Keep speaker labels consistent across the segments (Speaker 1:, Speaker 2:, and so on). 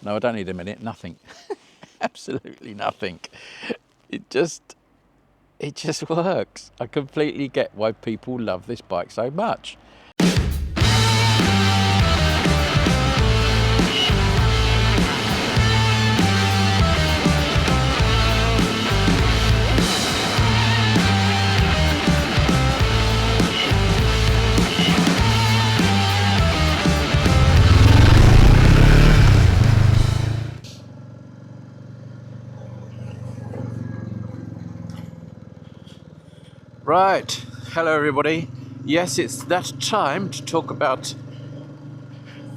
Speaker 1: No, I don't need a minute, nothing. Absolutely nothing. It just works. I completely get why people love this bike so much. Right, hello everybody. Yes, it's that time to talk about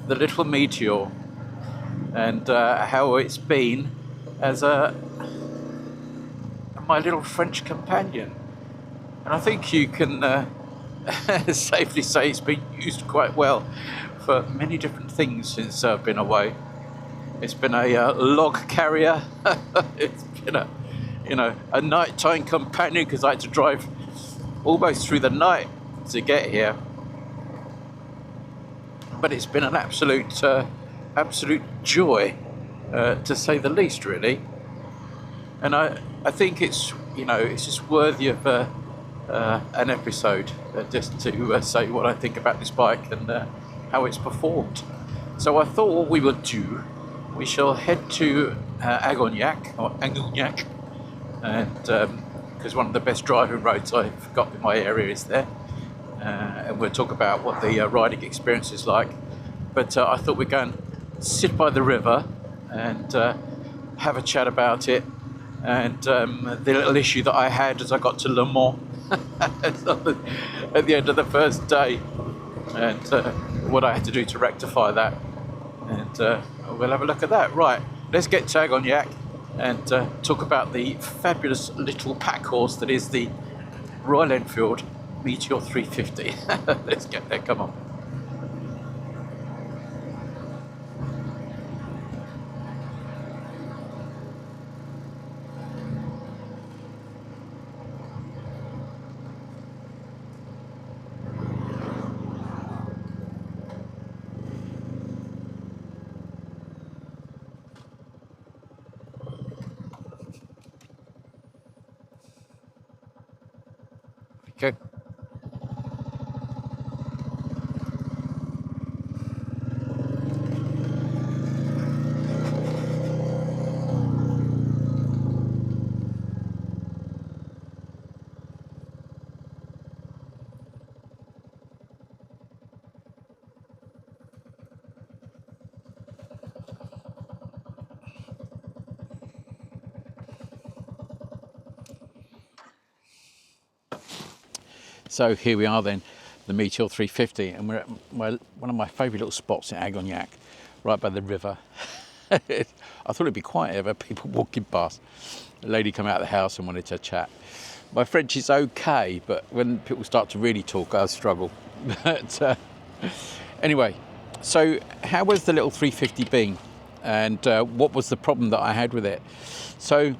Speaker 1: the little Meteor and how it's been as my little French companion. And I think you can safely say it's been used quite well for many different things since I've been away. It's been a log carrier. It's been a nighttime companion because I had to drive almost through the night to get here. But it's been an absolute joy, to say the least, really. And I think it's just worthy of an episode, just to say what I think about this bike and how it's performed. So I thought what we would do, we shall head to Agognac, and because one of the best driving roads I've got in my area is there, and we'll talk about what the riding experience is like. But I thought we'd go and sit by the river and have a chat about it, and the little issue that I had as I got to Le Mans at the end of the first day, and what I had to do to rectify that. And we'll have a look at that. Right, let's get to Agognac and talk about the fabulous little pack horse that is the Royal Enfield Meteor 350. Let's get there, come on. Okay. So here we are then, the Meteor 350, and we're at one of my favourite little spots in Agognac, right by the river. I thought it'd be quiet ever, people walking past. A lady come out of the house and wanted to chat. My French is okay, but when people start to really talk, I struggle. But anyway, so how was the little 350 been? And what was the problem that I had with it? So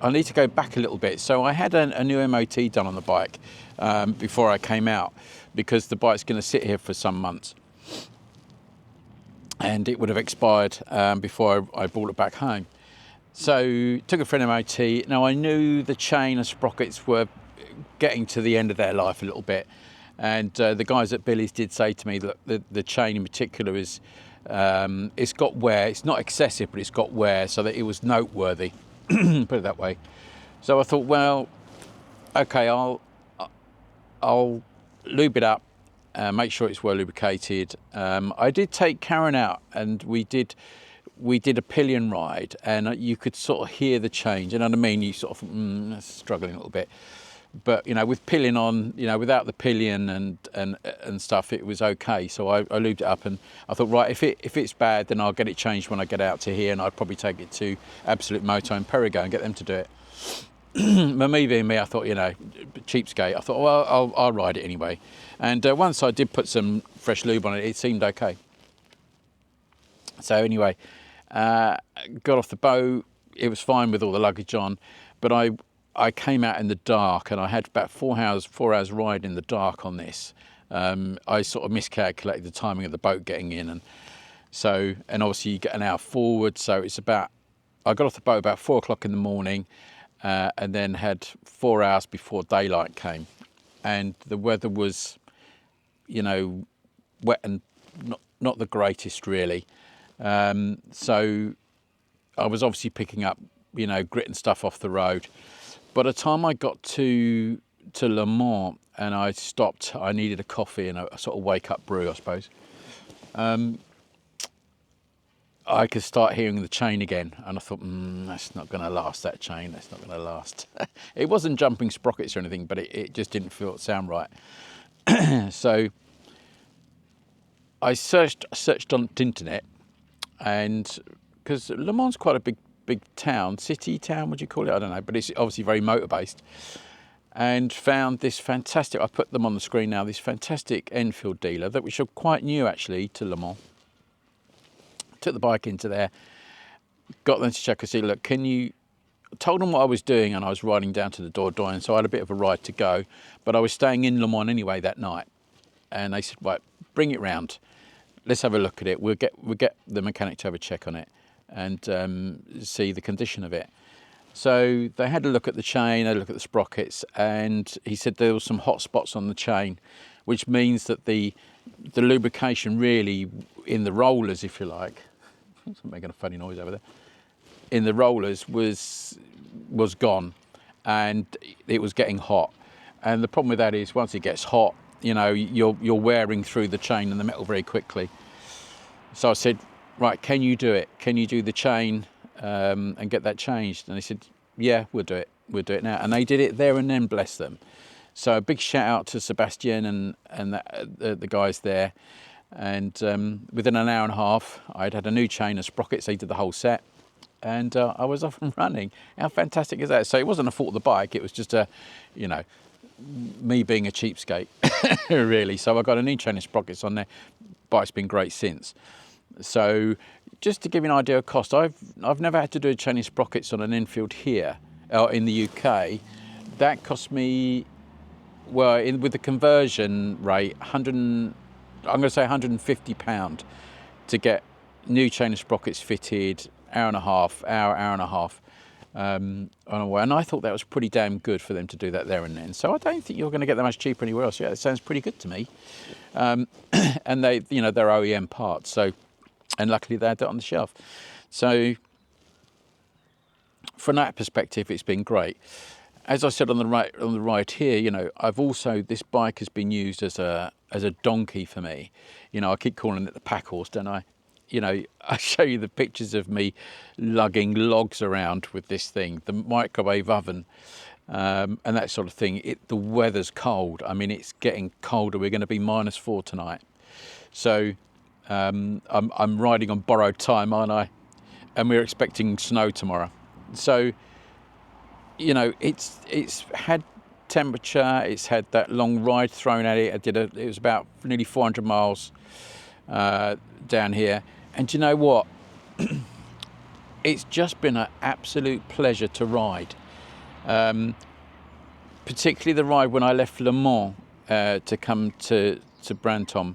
Speaker 1: I need to go back a little bit. So I had a new MOT done on the bike before I came out, because the bike's going to sit here for some months. And it would have expired before I brought it back home. So took it for an MOT. Now I knew the chain and sprockets were getting to the end of their life a little bit. And the guys at Billy's did say to me that the chain in particular is, it's got wear. It's not excessive, but it's got wear, so that it was noteworthy. Put it that way. So I thought, well, okay, I'll lube it up, make sure it's well lubricated. I did take Karen out, and we did a pillion ride, and you could sort of hear the change. You know what I mean? You sort of struggling a little bit, but with pillion on, without the pillion and stuff, it was okay. So I lubed it up, and I thought, right, if it's bad, then I'll get it changed when I get out to here, and I'd probably take it to Absolute Moto in Perigord and get them to do it. But me being me, I thought, cheapskate. I thought, well, I'll ride it anyway. And once I did put some fresh lube on it, it seemed okay. So anyway, got off the boat. It was fine with all the luggage on, but I came out in the dark, and I had about 4 hours ride in the dark on this. I sort of miscalculated the timing of the boat getting in, So, and obviously you get an hour forward. So it's about, I got off the boat about 4 o'clock in the morning, and then had 4 hours before daylight came. And the weather was, you know, wet and not the greatest really. So I was obviously picking up, you know, grit and stuff off the road. By the time I got to Le Mans and I stopped, I needed a coffee and a sort of wake up brew, I suppose. I could start hearing the chain again, and I thought, that's not going to last, that chain, that's not going to last. It wasn't jumping sprockets or anything, but it just didn't sound right. So I searched on the internet, and because Le Mans is quite a big town, city town, would you call it? I don't know, but it's obviously very motor based, and found this fantastic, I put them on the screen now, this fantastic Enfield dealer that which are quite new actually to Le Mans. Took the bike into there, got them to check and see, look, can you, told them what I was doing, and I was riding down to the Dordogne, so I had a bit of a ride to go, but I was staying in Le Mans anyway that night. And they said, right, bring it round, let's have a look at it, we'll get the mechanic to have a check on it and see the condition of it. So they had a look at the chain, they look at the sprockets, and he said there was some hot spots on the chain, which means that the lubrication really in the rollers, if you like, it's making a funny noise over there, in the rollers was gone, and it was getting hot. And the problem with that is once it gets hot, you know, you're wearing through the chain and the metal very quickly. So I said, right, can you do it? Can you do the chain and get that changed? And they said, yeah, we'll do it now. And they did it there and then, bless them. So a big shout out to Sebastian and the guys there. And within an hour and a half, I'd had a new chain and sprockets. They did the whole set, and I was off and running. How fantastic is that? So it wasn't a fault of the bike. It was just you know, me being a cheapskate, really. So I got a new chain and sprockets on there. Bike's been great since. So just to give you an idea of cost, I've never had to do a chain and sprockets on an Enfield here in the UK. That cost me, well, with the conversion rate, I'm going to say £150 to get new chain and sprockets fitted, hour and a half on a way. And I thought that was pretty damn good for them to do that there and then. So I don't think you're going to get that much cheaper anywhere else. Yeah, it sounds pretty good to me. And they, you know, they're OEM parts. So, and luckily they had that on the shelf. So from that perspective, it's been great. As I said on the right here, you know, this bike has been used as a donkey for me. You know, I keep calling it the pack horse, don't I? You know, I show you the pictures of me lugging logs around with this thing, the microwave oven, and that sort of thing. The weather's cold. I mean, it's getting colder. We're going to be -4 tonight. So I'm riding on borrowed time, aren't I? And we're expecting snow tomorrow. So, you know, it's had temperature, it's had that long ride thrown at it. It was about nearly 400 miles down here, and you know what? It's just been an absolute pleasure to ride. Particularly the ride when I left Le Mans to come to Brantome.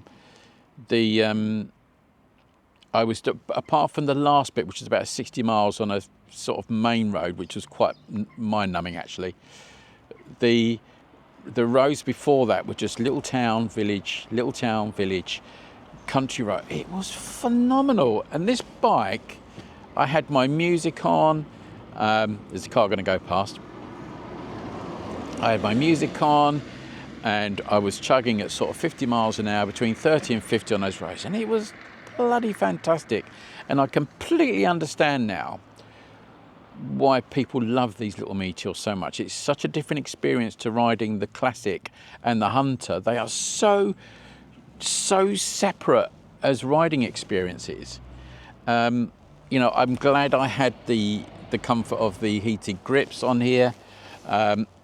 Speaker 1: I was, apart from the last bit, which is about 60 miles on a sort of main road, which was quite mind-numbing actually. The roads before that were just little town, village, country road. It was phenomenal. And this bike, I had my music on. There's a car going to go past. I had my music on, and I was chugging at sort of 50 miles an hour, between 30 and 50 on those roads, and it was bloody fantastic. And I completely understand now why people love these little Meteors so much. It's such a different experience to riding the Classic and the Hunter. They are so separate as riding experiences. You know, I'm glad I had the comfort of the heated grips on here.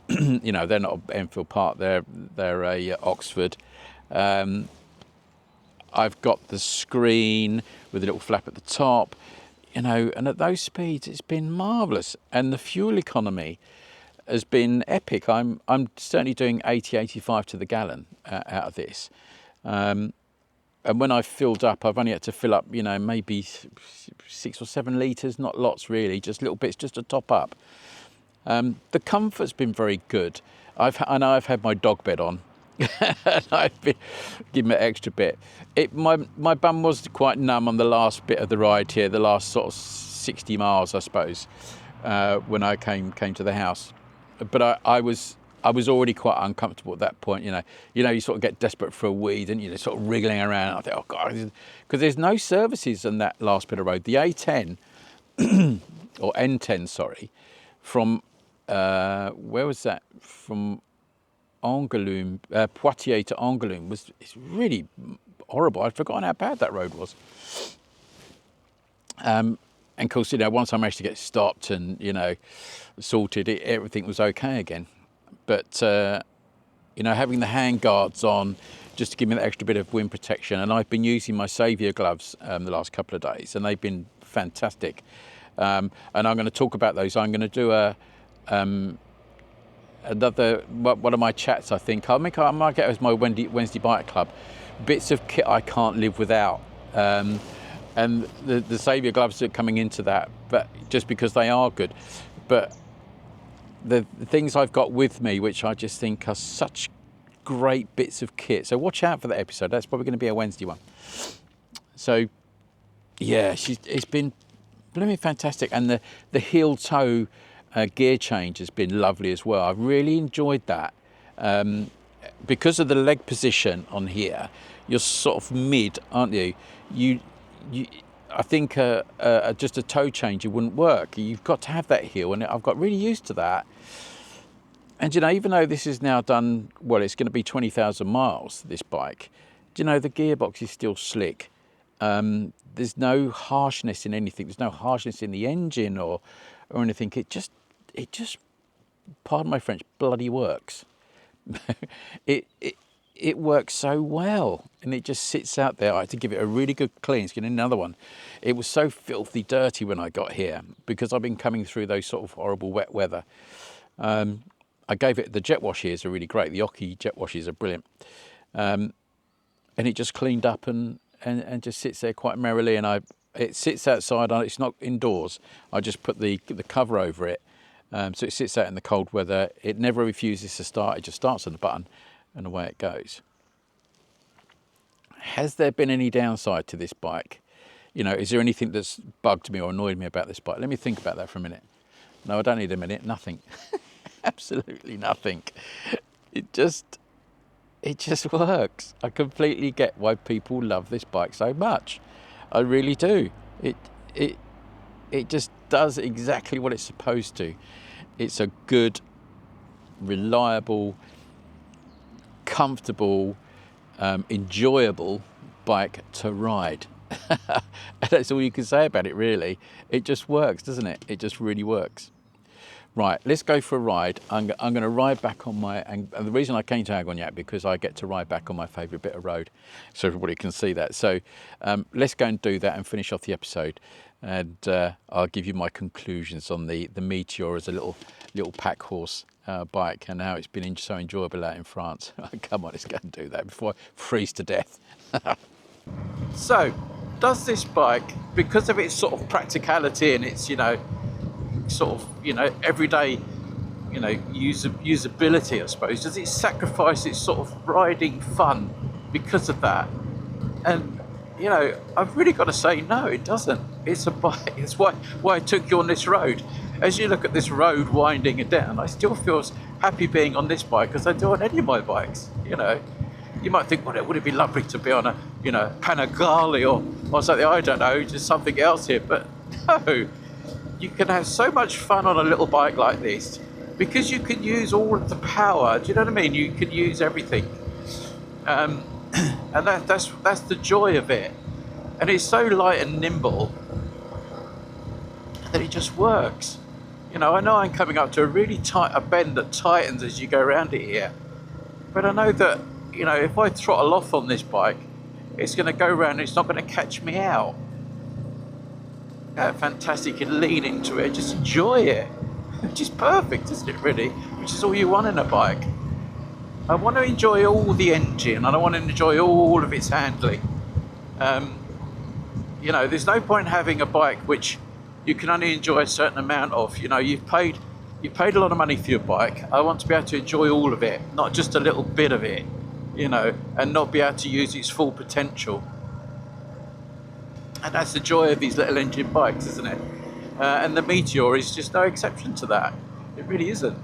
Speaker 1: You know, they're not an Enfield part, they're a Oxford. I've got the screen with a little flap at the top, you know, and at those speeds it's been marvellous, and the fuel economy has been epic. I'm certainly doing 80-85 to the gallon out of this. and when I've filled up, I've only had to fill up, you know, maybe 6 or 7 litres, not lots really, just little bits just to top up. The comfort's been very good. I know I've had my dog bed on. And I've been giving it an extra bit. My bum was quite numb on the last bit of the ride here, the last sort of 60 miles, I suppose, when I came to the house. But I was already quite uncomfortable at that point. You sort of get desperate for a wee, and you're sort of wriggling around. I think, oh God, because there's no services on that last bit of road. The A10 or N10, sorry, from where was that? From Angoulême, Poitiers to Angoulême it's really horrible. I'd forgotten how bad that road was. And of course, once I managed to get stopped and, sorted, everything was okay again. But, having the hand guards on just to give me that extra bit of wind protection. And I've been using my Saviour gloves the last couple of days, and they've been fantastic. And I'm going to talk about those. I'm going to do another one of my chats. I think I might get as my Wednesday Bike Club bits of kit I can't live without, and the Saviour gloves are coming into that, but just because they are good. But the things I've got with me, which I just think are such great bits of kit, so watch out for that episode. That's probably going to be a Wednesday one. So yeah, it's been blooming fantastic, and the heel toe gear change has been lovely as well. I've really enjoyed that. Because of the leg position on here, you're sort of mid, aren't you? I think just a toe change, it wouldn't work. You've got to have that heel, and I've got really used to that. And even though this is now done, well, it's going to be 20,000 miles, this bike, the gearbox is still slick. There's no harshness in anything. There's no harshness in the engine or anything. It just, pardon my French, bloody works. It works so well, and it just sits out there. I had to give it a really good clean. It's getting another one. It was so filthy dirty when I got here because I've been coming through those sort of horrible wet weather. I gave it, the jet wash here is really great. The Oki jet washes are brilliant. And it just cleaned up and just sits there quite merrily. And it sits outside. It's not indoors. I just put the cover over it. So it sits out in the cold weather. It never refuses to start. It just starts on the button and away it goes. Has there been any downside to this bike? Is there anything that's bugged me or annoyed me about this bike? Let me think about that for a minute. No, I don't need a minute. Nothing. Absolutely nothing. It just works. I completely get why people love this bike so much. I really do. It just does exactly what it's supposed to. It's a good, reliable, comfortable, enjoyable bike to ride. That's all you can say about it, really. It just works, doesn't it? It just really works. Right, let's go for a ride. I'm going to ride back on and the reason I came to Agognac because I get to ride back on my favourite bit of road, so everybody can see that. So let's go and do that and finish off the episode, and I'll give you my conclusions on the Meteor as a little pack horse bike and how it's been so enjoyable out in France. Come on, let's go and do that before I freeze to death. So, does this bike, because of its sort of practicality and its everyday usability, I suppose, does it sacrifice its sort of riding fun because of that? And I've really got to say no, it doesn't. It's a bike. It's why I took you on this road. As you look at this road winding it down, I still feel happy being on this bike as I do on any of my bikes. You might think, well, would it be lovely to be on a Panigale or something? I don't know, just something else here. But no, you can have so much fun on a little bike like this because you can use all of the power. Do you know what I mean? You can use everything, and that's the joy of it. And it's so light and nimble that it just works. I know I'm coming up to a really tight bend that tightens as you go around it here, but I know that if I throttle off on this bike, it's going to go around and it's not going to catch me out. Fantastic, you can lean into it, just enjoy it, which is perfect, isn't it, really? Which is all you want in a bike. I want to enjoy all the engine and I want to enjoy all of its handling. You know, there's no point having a bike which you can only enjoy a certain amount of. You know, you've paid a lot of money for your bike. I want to be able to enjoy all of it, not just a little bit of it, you know, and not be able to use its full potential. And that's the joy of these little engine bikes, isn't it? And the Meteor is just no exception to that. It really isn't.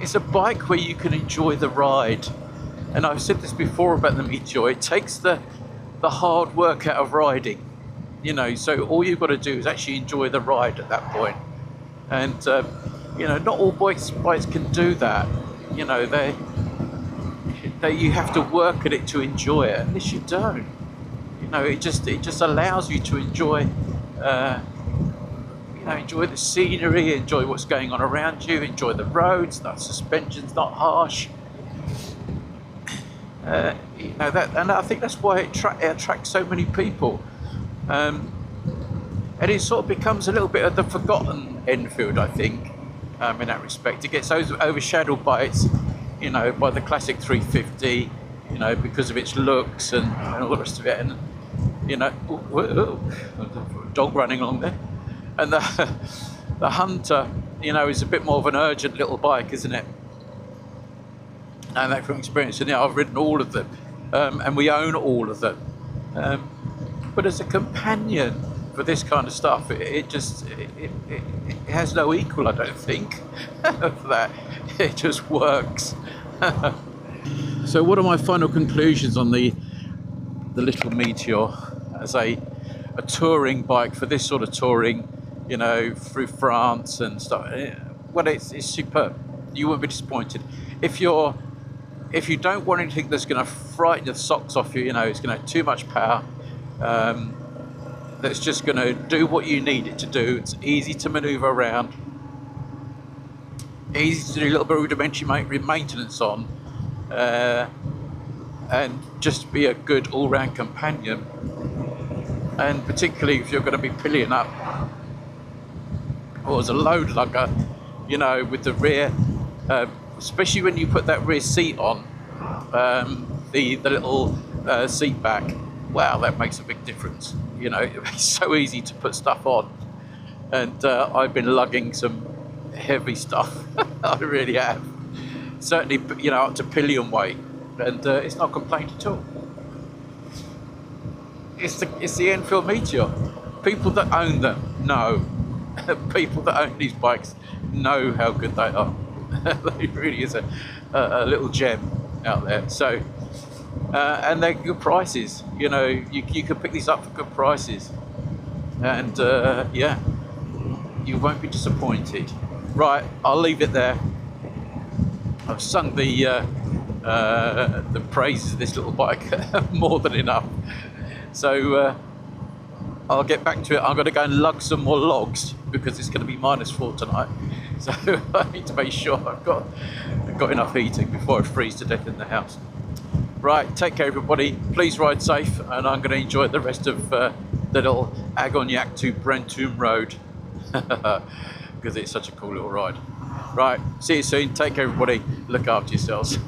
Speaker 1: It's a bike where you can enjoy the ride. And I've said this before about the Meteor. It takes the hard work out of riding. You know, so all you've got to do is actually enjoy the ride at that point. And, you know, not all bikes can do that. You know, you have to work at it to enjoy it. Unless you don't. You know, it just allows you to enjoy, you know, enjoy the scenery, enjoy what's going on around you, enjoy the roads. The suspension's not harsh. You know that, and I think that's why it attracts so many people. And it sort of becomes a little bit of the forgotten Enfield, I think, in that respect. It gets overshadowed by its, you know, by the classic 350, you know, because of its looks and all the rest of it. And, you know, dog running along there. And the Hunter, you know, is a bit more of an urgent little bike, isn't it? And that from experience, and I've ridden all of them, and we own all of them. But as a companion for this kind of stuff, it has no equal, I don't think, for that. It just works. So what are my final conclusions on the little Meteor as a touring bike for this sort of touring, you know, through France and stuff? Well, it's superb. You won't be disappointed. If you don't want anything that's going to frighten the socks off you, you know, it's going to have too much power, that's just going to do what you need it to do. It's easy to maneuver around, easy to do a little bit of rudimentary maintenance on, and just be a good all-round companion. And particularly if you're going to be pillion up, or as a load lugger, you know, with the rear, especially when you put that rear seat on, the little seat back. Wow, that makes a big difference. You know, it's so easy to put stuff on, and I've been lugging some heavy stuff. I really have. Certainly, you know, up to pillion weight, and it's not a complaint at all. It's the Enfield Meteor. People that own them know. People that own these bikes know how good they are. It really is a little gem out there. So, and they're good prices. You know, you can pick these up for good prices, and yeah, you won't be disappointed. Right, I'll leave it there. I've sung the praises of this little bike more than enough. So I'll get back to it. I'm going to go and lug some more logs because it's going to be -4 tonight. So I need to make sure I've got enough heating before I freeze to death in the house. Right, take care everybody. Please ride safe, and I'm going to enjoy the rest of the little Agognac to Brantome road because it's such a cool little ride. Right, see you soon. Take care everybody. Look after yourselves.